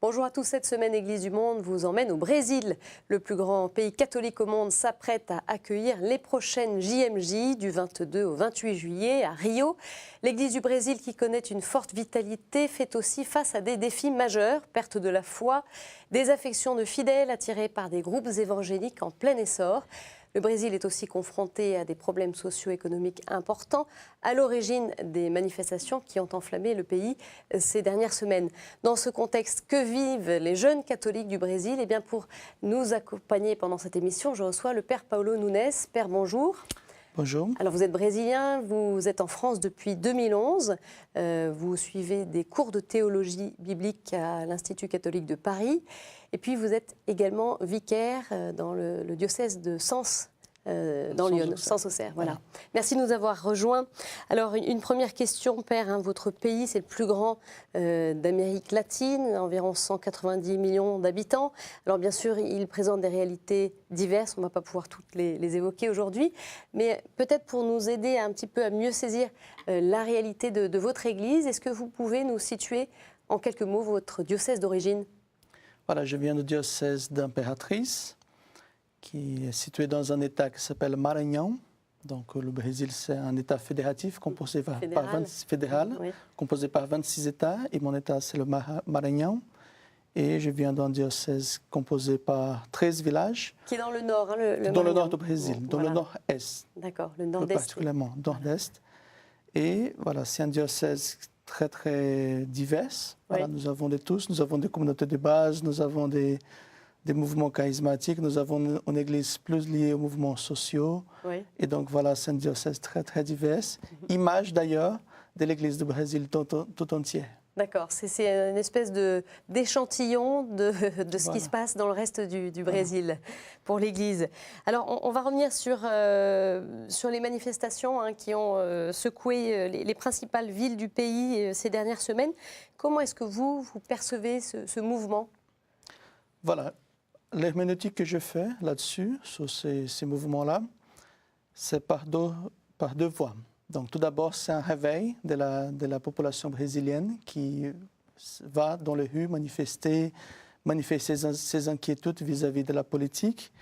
Bonjour à tous, cette semaine Église du Monde vous emmène au Brésil. Le plus grand pays catholique au monde s'apprête à accueillir les prochaines JMJ du 22 au 28 juillet à Rio. L'Église du Brésil, qui connaît une forte vitalité, fait aussi face à des défis majeurs, perte de la foi, désaffection de fidèles attirés par des groupes évangéliques en plein essor. Le Brésil est aussi confronté à des problèmes socio-économiques importants, à l'origine des manifestations qui ont enflammé le pays ces dernières semaines. Dans ce contexte, que vivent les jeunes catholiques du Brésil? Eh bien, pour nous accompagner pendant cette émission, je reçois le Père Paulo Nunes. Père, bonjour. Bonjour. Alors, vous êtes brésilien, vous êtes en France depuis 2011. Vous suivez des cours de théologie biblique à l'Institut catholique de Paris. Et puis, vous êtes également vicaire dans le diocèse de Sens, dans Lyon, Sens-Auxerre. Voilà. Merci de nous avoir rejoints. Alors, une première question, Père. Votre pays, c'est le plus grand d'Amérique latine, environ 190 millions d'habitants. Alors, bien sûr, il présente des réalités diverses. On ne va pas pouvoir toutes les évoquer aujourd'hui. Mais peut-être pour nous aider un petit peu à mieux saisir la réalité de votre Église, est-ce que vous pouvez nous situer en quelques mots votre diocèse d'origine? Voilà, je viens du diocèse d'Impératrice, qui est situé dans un État qui s'appelle Maranhão. Donc le Brésil, c'est un État fédératif composé par 26 États. Et mon État, c'est le Maranhão. Et je viens d'un diocèse composé par 13 villages. Qui est dans le nord, dans le nord du Brésil, dans le nord-est. D'accord, le nord-est. Particulièrement, nord-est. Et voilà, c'est un diocèse très, très divers. Voilà, nous avons de tous, nous avons des communautés de base, nous avons des mouvements charismatiques, nous avons une église plus liée aux mouvements sociaux. Et donc voilà, c'est un diocèse très, très divers. Image d'ailleurs de l'église du Brésil tout entière. D'accord, c'est une espèce d'échantillon de ce qui se passe dans le reste du Brésil pour l'Église. Alors, on va revenir sur les manifestations qui ont secoué les principales villes du pays ces dernières semaines. Comment est-ce que vous percevez ce mouvement? Voilà, l'herméneutique que je fais là-dessus, sur ces mouvements-là, c'est par deux voies. Donc, tout d'abord, c'est un réveil de la population brésilienne qui va dans les rues manifester ses inquiétudes vis-à-vis de la politique,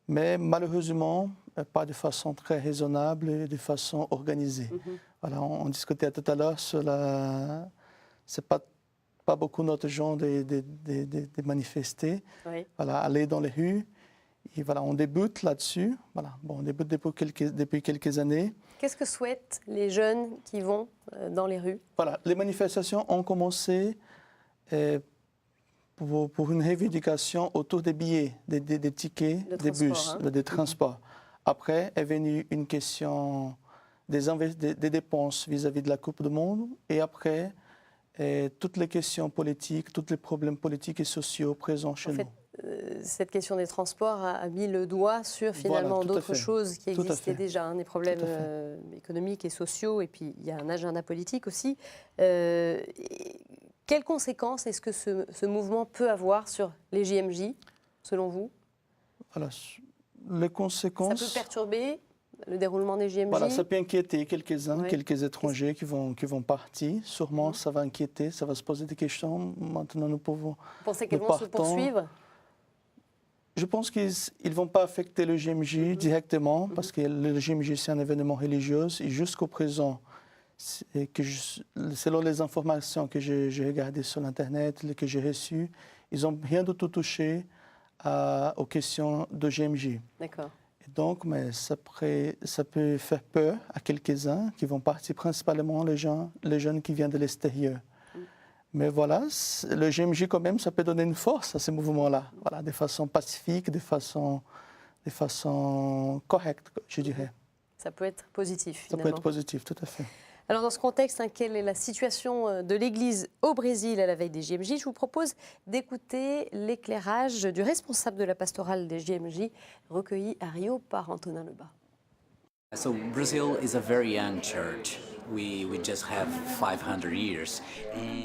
mais malheureusement, pas de façon très raisonnable et de façon organisée. Voilà, on discutait tout à l'heure sur c'est pas beaucoup notre genre de manifester, voilà, aller dans les rues. Et voilà, on débute là-dessus. Voilà. Bon, on débute depuis quelques années. Qu'est-ce que souhaitent les jeunes qui vont dans les rues? Voilà, les manifestations ont commencé pour une revendication autour des billets, des tickets, des bus, des transports. Après est venue une question des dépenses vis-à-vis de la Coupe du Monde. Et après, toutes les questions politiques, tous les problèmes politiques et sociaux présents chez nous. Cette question des transports a mis le doigt sur finalement d'autres choses qui existaient déjà, des problèmes économiques et sociaux, et puis il y a un agenda politique aussi. Quelles conséquences est-ce que ce mouvement peut avoir sur les JMJ, selon vous? Voilà, les conséquences... Ça peut perturber le déroulement des JMJ? Voilà, ça peut inquiéter quelques-uns, quelques étrangers qui vont partir. Sûrement, ça va inquiéter, ça va se poser des questions. Maintenant, nous pouvons... Vous pensez qu'elles vont se poursuivre? Je pense qu'ils ne vont pas affecter le JMJ directement, parce que le JMJ, c'est un événement religieux. Et jusqu'au présent, selon les informations que j'ai regardées sur l'Internet, que j'ai reçues, ils n'ont rien du tout touché aux questions de JMJ. D'accord. Et donc, mais ça peut faire peur à quelques-uns qui vont partir, principalement les jeunes qui viennent de l'extérieur. Mais voilà, le JMJ quand même, ça peut donner une force à ces mouvements-là, voilà, de façon pacifique, de façon correcte, je dirais. Ça peut être positif, finalement. Ça peut être positif, tout à fait. Alors, dans ce contexte, quelle est la situation de l'Église au Brésil à la veille des JMJ? Je vous propose d'écouter l'éclairage du responsable de la pastorale des JMJ, recueilli à Rio par Antonin Lebas. So Brazil is a very young church. we just have 500 years.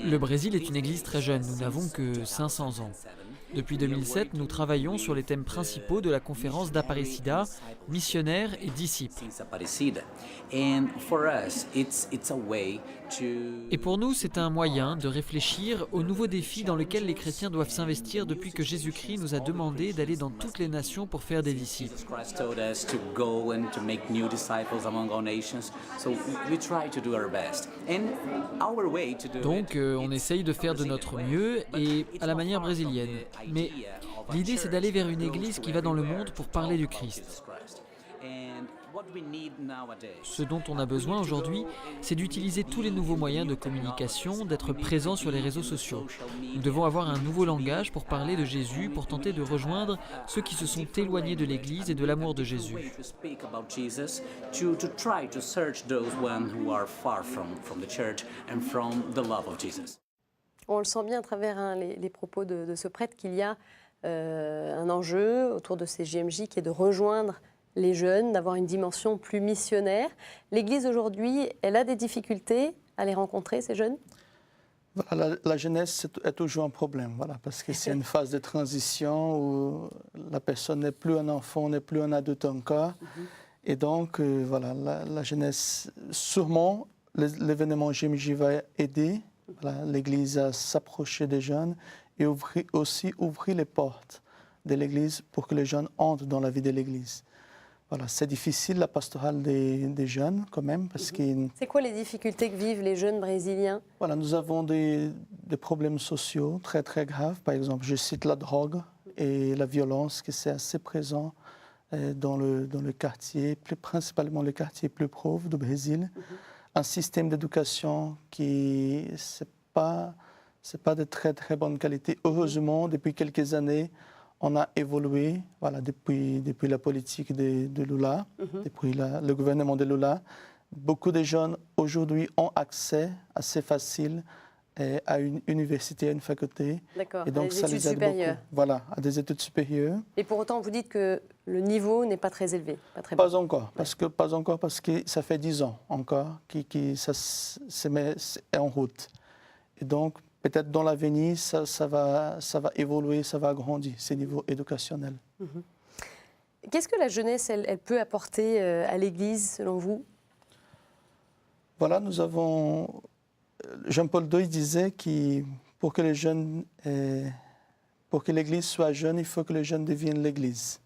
Le Brésil est une église très jeune, nous n'avons que 500 ans. Depuis 2007, nous travaillons sur les thèmes principaux de la conférence d'Aparecida, missionnaires et disciples. Et pour nous, c'est un moyen de réfléchir aux nouveaux défis dans lesquels les chrétiens doivent s'investir depuis que Jésus-Christ nous a demandé d'aller dans toutes les nations pour faire des disciples. Donc, on essaye de faire de notre mieux et à la manière brésilienne. Mais l'idée, c'est d'aller vers une église qui va dans le monde pour parler du Christ. Ce dont on a besoin aujourd'hui, c'est d'utiliser tous les nouveaux moyens de communication, d'être présent sur les réseaux sociaux. Nous devons avoir un nouveau langage pour parler de Jésus, pour tenter de rejoindre ceux qui se sont éloignés de l'Église et de l'amour de Jésus. On le sent bien à travers les propos de ce prêtre qu'il y a un enjeu autour de ces JMJ qui est de rejoindre les jeunes, d'avoir une dimension plus missionnaire. L'Église aujourd'hui, elle a des difficultés à les rencontrer, ces jeunes ? Voilà, la jeunesse est toujours un problème, voilà, parce que c'est une phase de transition où la personne n'est plus un enfant, n'est plus un adulte encore. Et donc, voilà, la jeunesse, sûrement, l'événement JMJ va aider l'Église à s'approcher des jeunes et aussi ouvrir les portes de l'Église pour que les jeunes entrent dans la vie de l'Église. Voilà, c'est difficile la pastorale des jeunes quand même parce que... C'est quoi les difficultés que vivent les jeunes brésiliens ? Voilà, nous avons des problèmes sociaux très très graves. Par exemple, je cite la drogue et la violence, que c'est assez présent dans le quartier, principalement le quartier plus pauvre du Brésil. Un système d'éducation qui c'est pas de très très bonne qualité. Heureusement, depuis quelques années, on a évolué, voilà, depuis la politique de Lula, depuis le gouvernement de Lula. Beaucoup de jeunes aujourd'hui ont accès assez facile à une université, à une faculté. D'accord, et donc, à des ça études les aide supérieures. beaucoup. Voilà, à des études supérieures. Et pour autant, vous dites que le niveau n'est pas très élevé, pas très Pas bon. encore, parce que ça fait 10 ans encore que ça se met en route. Et donc, peut-être dans l'avenir, ça va évoluer, ça va grandir, ces niveaux éducationnels. Qu'est-ce que la jeunesse, elle peut apporter à l'Église, selon vous ? Voilà, nous avons... Jean-Paul II disait que pour que l'Église soit jeune, il faut que les jeunes deviennent l'Église.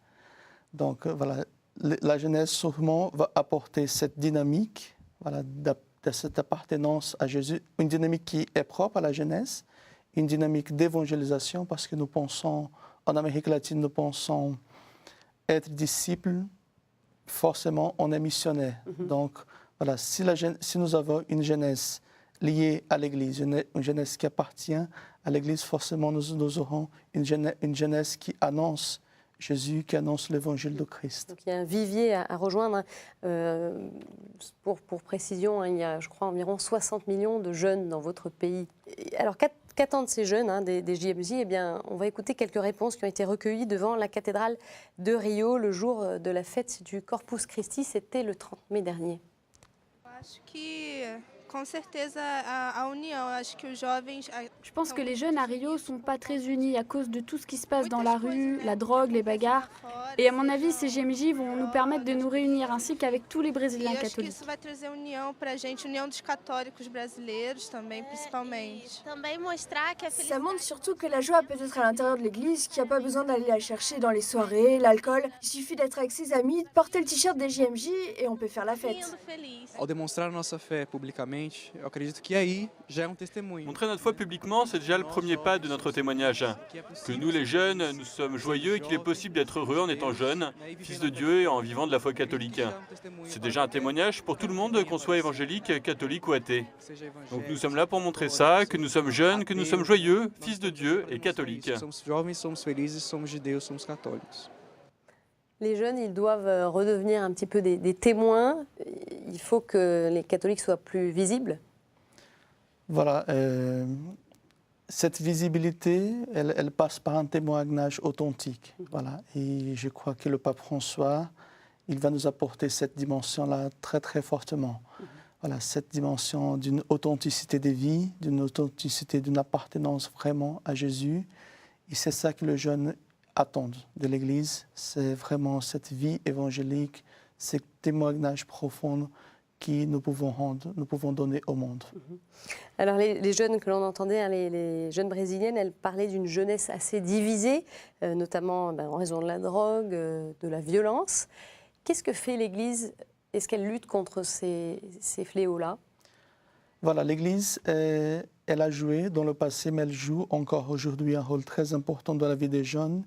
Donc, voilà, la jeunesse, sûrement, va apporter cette dynamique, voilà, de cette appartenance à Jésus, une dynamique qui est propre à la jeunesse, une dynamique d'évangélisation, parce que nous pensons, en Amérique latine, nous pensons être disciples, forcément, on est missionnaire. Donc, voilà, si nous avons une jeunesse liée à l'Église, une jeunesse qui appartient à l'Église, forcément, nous aurons une jeunesse qui annonce Jésus, qui annonce l'évangile de Christ. Donc il y a un vivier à rejoindre. Pour précision, il y a, je crois, environ 60 millions de jeunes dans votre pays. Alors, qu'attendent ces jeunes des JMJ ? Eh bien, on va écouter quelques réponses qui ont été recueillies devant la cathédrale de Rio le jour de la fête du Corpus Christi. C'était le 30 mai dernier. Je pense que les jeunes à Rio sont pas très unis à cause de tout ce qui se passe dans la rue, la drogue, les bagarres. Et à mon avis, ces JMJ vont nous permettre de nous réunir ainsi qu'avec tous les Brésiliens catholiques. Ça montre surtout que la joie peut être à l'intérieur de l'église, qu'il n'y a pas besoin d'aller la chercher dans les soirées, l'alcool. Il suffit d'être avec ses amis, de porter le t-shirt des JMJ et on peut faire la fête. Ao demonstrar nossa fé publicamente, eu acredito que aí já é testemunho. Montrer notre foi publiquement, c'est déjà le premier pas de notre témoignage. Que nous, les jeunes, nous sommes joyeux et qu'il est possible d'être heureux en étant jeune, fils de Dieu et en vivant de la foi catholique. C'est déjà un témoignage pour tout le monde, qu'on soit évangélique, catholique ou athée. Donc nous sommes là pour montrer ça, que nous sommes jeunes, que nous sommes joyeux, fils de Dieu et catholiques. Somos jovens, somos felizes, somos judeus, somos católicos. Les jeunes, ils doivent redevenir un petit peu des témoins. Il faut que les catholiques soient plus visibles. Voilà, cette visibilité, elle passe par un témoignage authentique. Voilà. Et je crois que le pape François, il va nous apporter cette dimension-là très très fortement. voilà, cette dimension d'une authenticité de vie, d'une authenticité, d'une appartenance vraiment à Jésus. Et c'est ça que les jeunes attendent de l'Église, c'est vraiment cette vie évangélique, ces témoignages profonds que nous pouvons rendre, nous pouvons donner au monde. Alors les jeunes que l'on entendait, hein, les jeunes brésiliennes, elles parlaient d'une jeunesse assez divisée, notamment en raison de la drogue, de la violence. Qu'est-ce que fait l'Église? Est-ce qu'elle lutte contre ces fléaux-là? Voilà, l'Église, elle a joué dans le passé, mais elle joue encore aujourd'hui un rôle très important dans la vie des jeunes,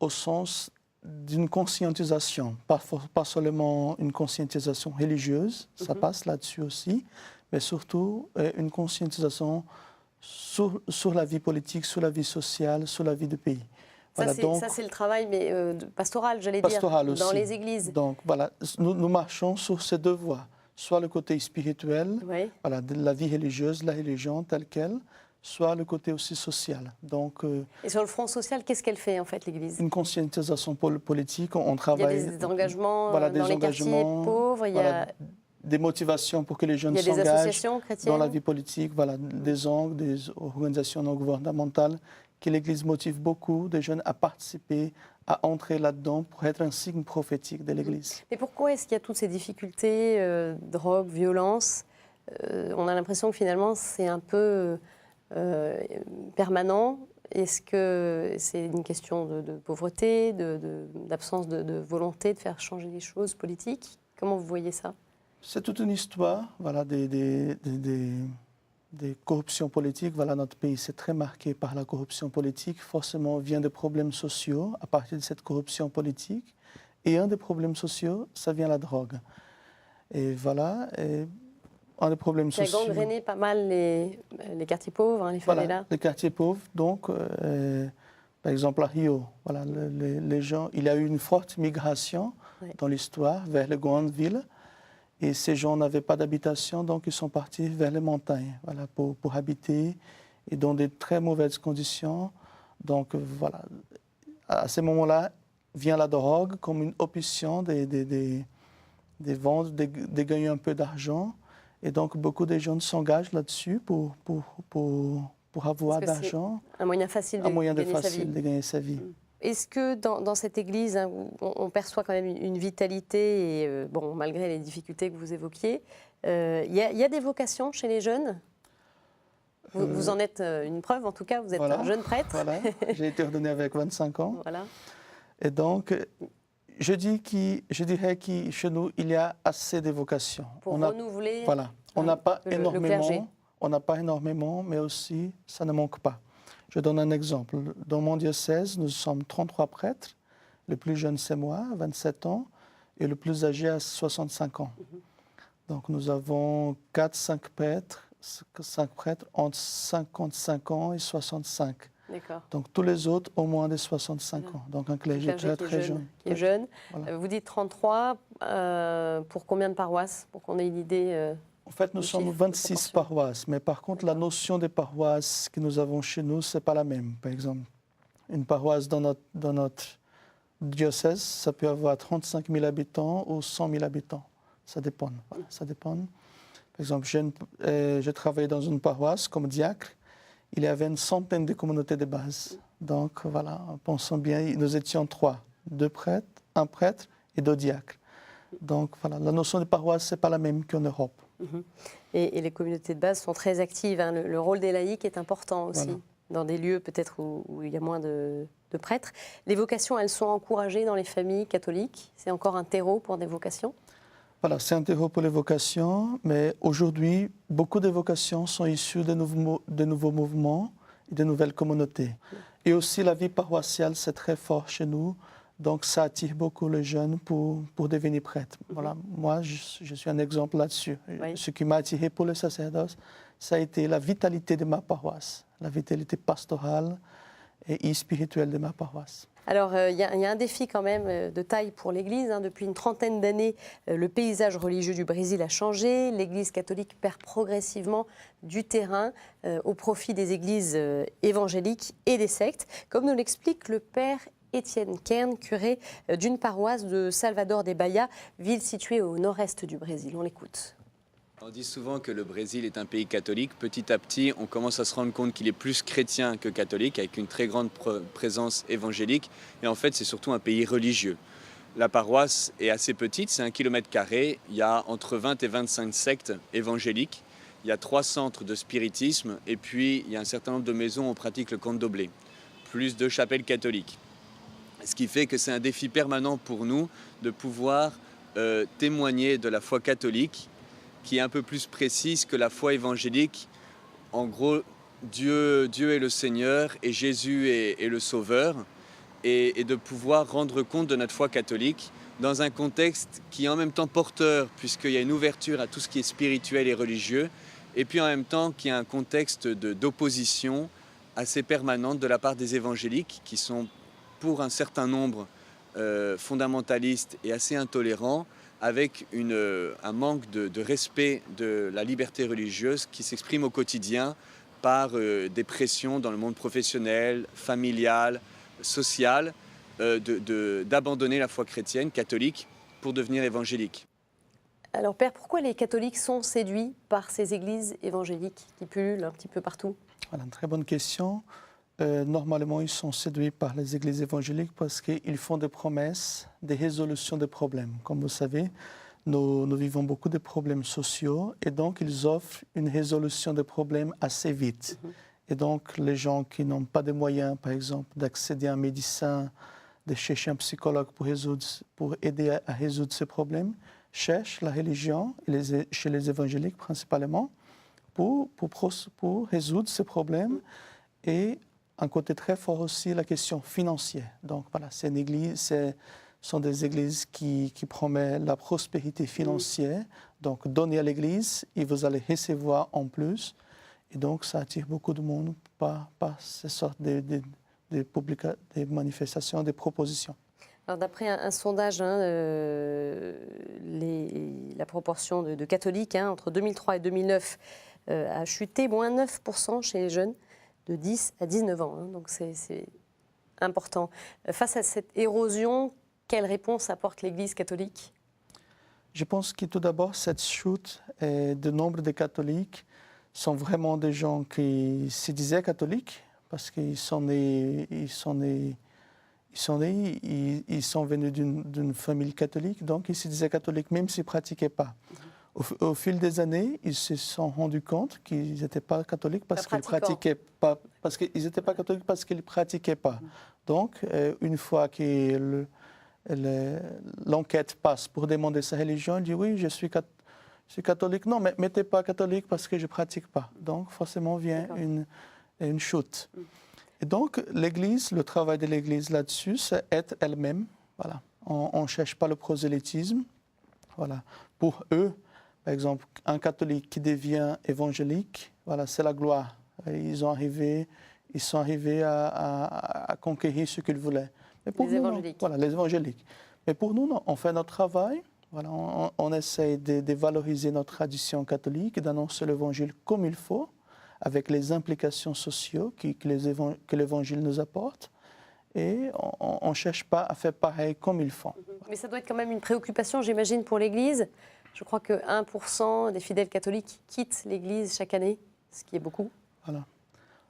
au sens d'une conscientisation, pas seulement une conscientisation religieuse, ça passe là-dessus aussi, mais surtout une conscientisation sur la vie politique, sur la vie sociale, sur la vie du pays. Voilà, ça, c'est le travail pastoral, j'allais dire, aussi, dans les églises. Donc voilà, nous marchons sur ces deux voies, soit le côté spirituel, oui. Voilà, de la vie religieuse, la religion telle qu'elle, soit le côté aussi social. Donc, et sur le front social, qu'est-ce qu'elle fait en fait l'Église? Une conscientisation politique, on travaille... Il y a des engagements voilà, dans les quartiers pauvres, il y a... des motivations pour que les jeunes s'engagent dans la vie politique, voilà, des ONG, des organisations non gouvernementales, que l'Église motive beaucoup des jeunes à participer, à entrer là-dedans pour être un signe prophétique de l'Église. Mais pourquoi est-ce qu'il y a toutes ces difficultés, drogue, violence? On a l'impression que finalement c'est un peu permanent. Est-ce que c'est une question de pauvreté, d'absence de volonté de faire changer les choses politiques? Comment vous voyez ça? C'est toute une histoire, voilà, des corruptions politiques. Voilà, notre pays c'est très marqué par la corruption politique. Forcément, vient des problèmes sociaux à partir de cette corruption politique. Et un des problèmes sociaux, ça vient la drogue. Et voilà, un des problèmes sociaux... Ça a gangréné pas mal les quartiers pauvres, hein, les favelas. Voilà, les quartiers pauvres. Donc, par exemple, à Rio, voilà, les gens, il y a eu une forte migration dans l'histoire vers les grandes villes. Et ces gens n'avaient pas d'habitation, donc ils sont partis vers les montagnes, voilà, pour habiter, et dans de très mauvaises conditions. Donc voilà, à ce moment-là, vient la drogue comme une option des ventes, de gagner un peu d'argent. Et donc beaucoup de jeunes s'engagent là-dessus pour avoir d'argent. Un moyen facile de gagner sa vie. Est-ce que dans cette église, hein, on perçoit quand même une vitalité, et bon, malgré les difficultés que vous évoquiez, il y a des vocations chez les jeunes? Vous en êtes une preuve, en tout cas, vous êtes un jeune prêtre. Voilà, j'ai été ordonné avec 25 ans. Voilà. Et donc, je dirais que chez nous, il y a assez de vocations. Pour renouveler on n'a pas le clergé. On n'a pas énormément, mais aussi, ça ne manque pas. Je donne un exemple. Dans mon diocèse, nous sommes 33 prêtres. Le plus jeune, c'est moi, 27 ans, et le plus âgé, à 65 ans. Donc, nous avons 4-5 prêtres entre 55 ans et 65. D'accord. Donc, tous les autres, au moins de 65 ans. Donc, un clergé très jeune. Qui est jeune. Voilà. Vous dites 33, pour combien de paroisses? Pour qu'on ait une idée... En fait, nous sommes 26 paroisses, mais par contre, la notion des paroisses que nous avons chez nous, ce n'est pas la même. Par exemple, une paroisse dans notre diocèse, ça peut avoir 35 000 habitants ou 100 000 habitants. Ça dépend. Voilà, ça dépend. Par exemple, je travaillais dans une paroisse comme diacre. Il y avait une centaine de communautés de base. Donc, voilà, pensons bien, nous étions 3. 2 prêtres, 1 prêtre et 2 diacres. Donc, voilà, la notion de paroisse, ce n'est pas la même qu'en Europe. Et les communautés de base sont très actives. Hein. Le rôle des laïcs est important aussi, dans des lieux peut-être où il y a moins de prêtres. Les vocations, elles sont encouragées dans les familles catholiques. C'est encore un terreau pour des vocations? Voilà, c'est un terreau pour les vocations, mais aujourd'hui, beaucoup de vocations sont issues de nouveaux mouvements et de nouvelles communautés. Et aussi, la vie paroissiale, c'est très fort chez nous. Donc, ça attire beaucoup les jeunes pour devenir prêtres. Voilà. Moi, je suis un exemple là-dessus. Oui. Ce qui m'a attiré pour le sacerdoce, ça a été la vitalité de ma paroisse, la vitalité pastorale et spirituelle de ma paroisse. Alors, il y a un défi quand même de taille pour l'Église. Hein. Depuis une trentaine d'années, le paysage religieux du Brésil a changé. L'Église catholique perd progressivement du terrain au profit des églises évangéliques et des sectes. Comme nous l'explique le père Étienne Kern, curé d'une paroisse de Salvador de Bahia, ville située au nord-est du Brésil. On l'écoute. On dit souvent que le Brésil est un pays catholique. Petit à petit, on commence à se rendre compte qu'il est plus chrétien que catholique, avec une très grande présence évangélique. Et en fait, c'est surtout un pays religieux. La paroisse est assez petite, c'est 1 km². Il y a entre 20 et 25 sectes évangéliques. Il y a 3 centres de spiritisme. Et puis, il y a un certain nombre de maisons où on pratique le candomblé. Plus 2 chapelles catholiques. Ce qui fait que c'est un défi permanent pour nous de pouvoir témoigner de la foi catholique, qui est un peu plus précise que la foi évangélique. En gros, Dieu est le Seigneur et Jésus est le Sauveur, et de pouvoir rendre compte de notre foi catholique dans un contexte qui est en même temps porteur, puisqu'il y a une ouverture à tout ce qui est spirituel et religieux, et puis en même temps qui a un contexte d'opposition assez permanente de la part des évangéliques, qui sont pour un certain nombre fondamentalistes et assez intolérants, avec un manque de respect de la liberté religieuse qui s'exprime au quotidien par des pressions dans le monde professionnel, familial, social, d'abandonner la foi chrétienne, catholique, pour devenir évangélique. Alors Père, pourquoi les catholiques sont séduits par ces églises évangéliques qui pullulent un petit peu partout? Voilà, une très bonne question. Normalement, ils sont séduits par les églises évangéliques parce qu'ils font des promesses, des résolutions de problèmes. Comme vous savez, nous vivons beaucoup de problèmes sociaux et donc ils offrent une résolution des problèmes assez vite. Et donc, les gens qui n'ont pas de moyens, par exemple, d'accéder à un médecin, de chercher un psychologue pour aider à résoudre ces problèmes, cherchent la religion, chez les évangéliques principalement, pour résoudre ces problèmes. Et un côté très fort aussi, la question financière. Donc voilà, sont des églises qui promettent la prospérité financière. Donc donnez à l'église et vous allez recevoir en plus. Et donc ça attire beaucoup de monde par ces sortes de manifestations, des propositions. Alors d'après un sondage, la proportion de catholiques entre 2003 et 2009 a chuté, moins 9% chez les jeunes de 10 à 19 ans. Donc c'est important. Face à cette érosion, quelle réponse apporte l'Église catholique? Je pense que tout d'abord, cette chute de nombre de catholiques sont vraiment des gens qui se disaient catholiques parce qu'ils sont venus d'une famille catholique, donc ils se disaient catholiques même s'ils ne pratiquaient pas. Au fil des années, ils se sont rendus compte qu'ils n'étaient pas catholiques parce qu'ils pratiquaient pas, parce qu'ils n'étaient pas catholiques parce qu'ils ne pratiquaient pas. Donc, une fois que l'enquête passe pour demander sa religion, il dit oui, je suis catholique. Non, mais tu n'es pas catholique parce que je ne pratique pas. Donc, forcément, vient une chute. Et donc, l'Église, le travail de l'Église là-dessus, c'est être elle-même. Voilà. On ne cherche pas le prosélytisme. Voilà. Pour eux, par exemple, un catholique qui devient évangélique, voilà, c'est la gloire. Ils sont arrivés à conquérir ce qu'ils voulaient. Mais pour les évangéliques. Voilà, les évangéliques. Mais pour nous, non, on fait notre travail. Voilà, on essaie de valoriser notre tradition catholique, d'annoncer l'évangile comme il faut, avec les implications sociales que l'évangile nous apporte. Et on ne cherche pas à faire pareil comme ils font. Mais ça doit être quand même une préoccupation, j'imagine, pour l'Église. Je crois que 1% des fidèles catholiques quittent l'Église chaque année, ce qui est beaucoup. Voilà.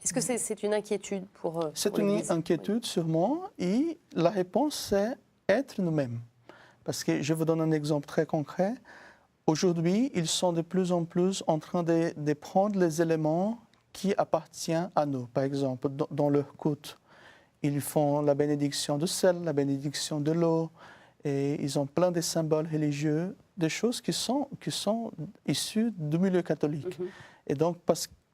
Est-ce que c'est une inquiétude pour l'Église? C'est une inquiétude, sûrement. Et la réponse, c'est être nous-mêmes. Parce que je vous donne un exemple très concret. Aujourd'hui, ils sont de plus en plus en train de prendre les éléments qui appartiennent à nous. Par exemple, dans leur culte, ils font la bénédiction du sel, la bénédiction de l'eau, et ils ont plein de symboles religieux, des choses qui sont issues du milieu catholique. Et donc,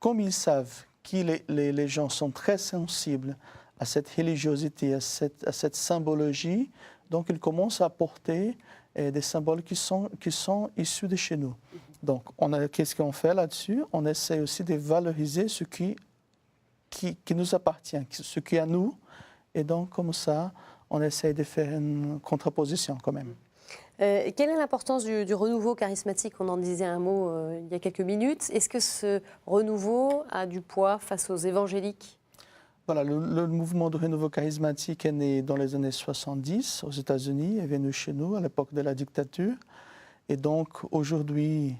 comme ils savent que les gens sont très sensibles à cette religiosité, à cette symbologie, donc ils commencent à apporter des symboles qui sont issus de chez nous. Donc, qu'est-ce qu'on fait là-dessus? On essaie aussi de valoriser ce qui nous appartient, ce qui est à nous. Et donc, comme ça, on essaie de faire une contraposition quand même. Quelle est l'importance du renouveau charismatique? On en disait un mot il y a quelques minutes. Est-ce que ce renouveau a du poids face aux évangéliques? Voilà, le mouvement de renouveau charismatique est né dans les années 70 aux États-Unis, est venu chez nous à l'époque de la dictature. Et donc aujourd'hui,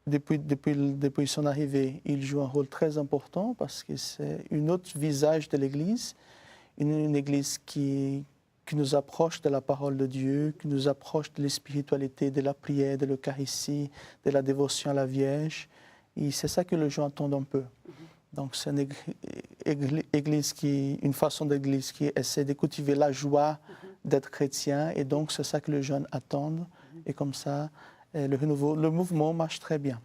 depuis son arrivée, il joue un rôle très important parce que c'est un autre visage de l'Église, une Église qui nous approche de la parole de Dieu, qui nous approche de la spiritualité, de la prière, de l'Eucharistie, de la dévotion à la Vierge. Et c'est ça que les gens attendent un peu. Donc c'est une façon d'église qui essaie de cultiver la joie d'être chrétien. Et donc c'est ça que les jeunes attendent. Et comme ça, le mouvement marche très bien.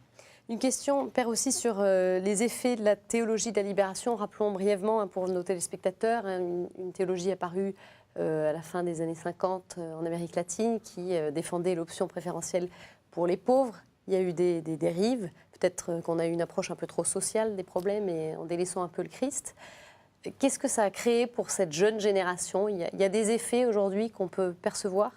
Une question, Père, aussi sur les effets de la théologie de la libération. Rappelons brièvement pour nos téléspectateurs, une théologie apparue à la fin des années 50 en Amérique latine qui défendait l'option préférentielle pour les pauvres. Il y a eu des dérives. Peut-être qu'on a eu une approche un peu trop sociale des problèmes et en délaissant un peu le Christ. Qu'est-ce que ça a créé pour cette jeune génération ? Il y a des effets aujourd'hui qu'on peut percevoir ?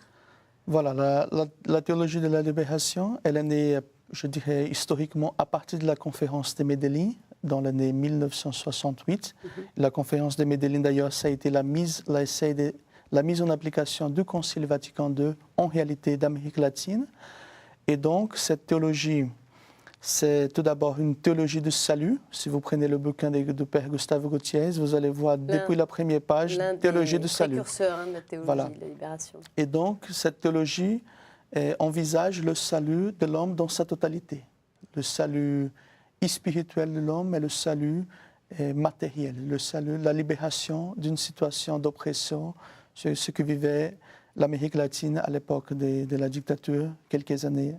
Voilà, la théologie de la libération, elle est née, je dirais, historiquement à partir de la conférence de Medellín dans l'année 1968. La conférence de Medellín, d'ailleurs, ça a été la mise en application du Concile Vatican II en réalité d'Amérique latine. Et donc, cette théologie, c'est tout d'abord une théologie du salut. Si vous prenez le bouquin du Père Gustave Gutiérrez, vous allez voir depuis la première page, théologie du salut. Précurseur de la théologie de la libération. Et donc, cette théologie envisage le salut de l'homme dans sa totalité. Le salut spirituel de l'homme et le salut matériel. Le salut, la libération d'une situation d'oppression, ce que vivait l'Amérique latine à l'époque de la dictature, quelques années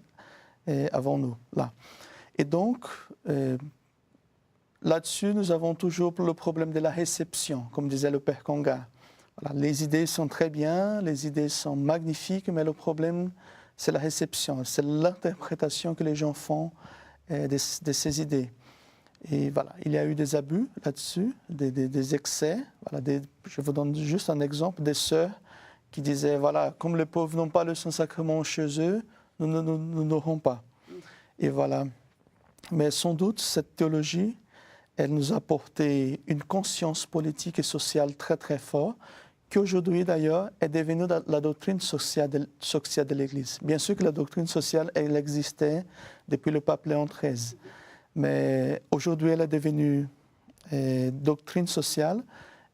avant nous. Là. Et donc, là-dessus, nous avons toujours le problème de la réception, comme disait le Père Conga. Voilà, les idées sont très bien, les idées sont magnifiques, mais le problème, c'est la réception, c'est l'interprétation que les gens font de ces idées. Et voilà, il y a eu des abus là-dessus, des excès. Voilà, je vous donne juste un exemple, des sœurs qui disaient, voilà, comme les pauvres n'ont pas le Saint-Sacrement chez eux, nous n'aurons pas. Et voilà. Mais sans doute, cette théologie, elle nous a apporté une conscience politique et sociale très très forte, qui aujourd'hui d'ailleurs est devenue la doctrine sociale de l'Église. Bien sûr que la doctrine sociale, elle existait depuis le pape Léon XIII, mais aujourd'hui elle est devenue doctrine sociale,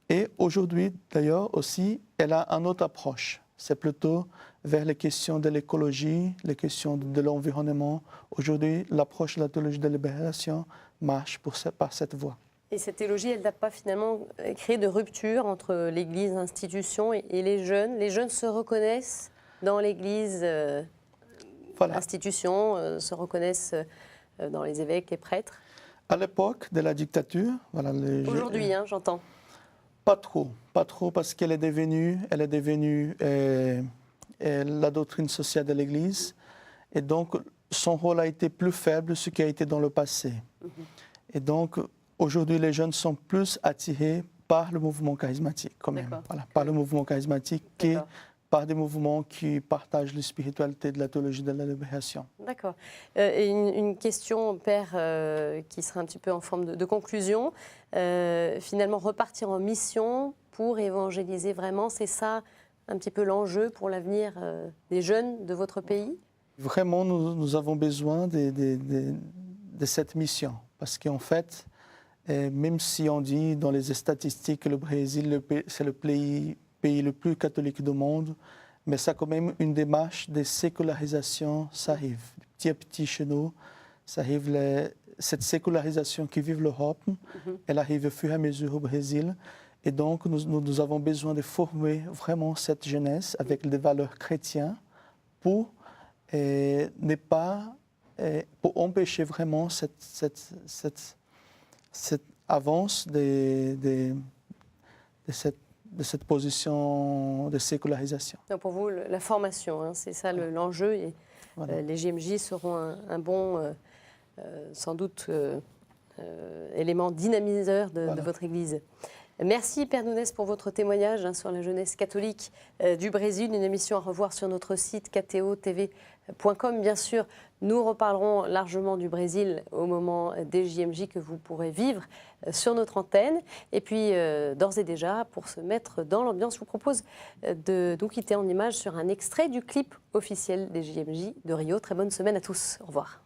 et aujourd'hui d'ailleurs aussi, elle a une autre approche. C'est plutôt vers les questions de l'écologie, les questions de l'environnement. Aujourd'hui, l'approche de la théologie de la libération marche par cette voie. Et cette théologie, elle n'a pas finalement créé de rupture entre l'Église, l'institution et les jeunes. Les jeunes se reconnaissent dans l'Église, l'institution, se reconnaissent dans les évêques, les prêtres. À l'époque de la dictature, voilà. Aujourd'hui, j'entends. Pas trop parce qu'elle est devenue la doctrine sociale de l'Église, et donc son rôle a été plus faible que ce qui a été dans le passé. Et donc aujourd'hui, les jeunes sont plus attirés par le mouvement charismatique, quand même. Voilà, par le mouvement charismatique que par des mouvements qui partagent la spiritualité de la théologie de la libération. D'accord. Et une question, Père, qui sera un petit peu en forme de conclusion. Finalement, repartir en mission pour évangéliser vraiment, c'est ça un petit peu l'enjeu pour l'avenir des jeunes de votre pays ? Vraiment, nous avons besoin de cette mission. Parce qu'en fait, même si on dit dans les statistiques que le Brésil, c'est le pays le plus catholique du monde, mais ça a quand même une démarche de sécularisation, ça arrive. Petit à petit chez nous, ça arrive. Cette sécularisation qui vive l'Europe, elle arrive au fur et à mesure au Brésil. Et donc, nous avons besoin de former vraiment cette jeunesse avec des valeurs chrétiennes pour pour empêcher vraiment cette avance de cette position de sécularisation. Donc pour vous, la formation, c'est ça l'enjeu. Et voilà. Les JMJ seront un bon, sans doute, élément dynamiseur de votre Église. Merci Père Nunes pour votre témoignage sur la jeunesse catholique du Brésil. Une émission à revoir sur notre site ktotv.com. Bien sûr, Nous reparlerons largement du Brésil au moment des JMJ que vous pourrez vivre sur notre antenne. Et puis, d'ores et déjà, pour se mettre dans l'ambiance, je vous propose de nous quitter en images sur un extrait du clip officiel des JMJ de Rio. Très bonne semaine à tous. Au revoir.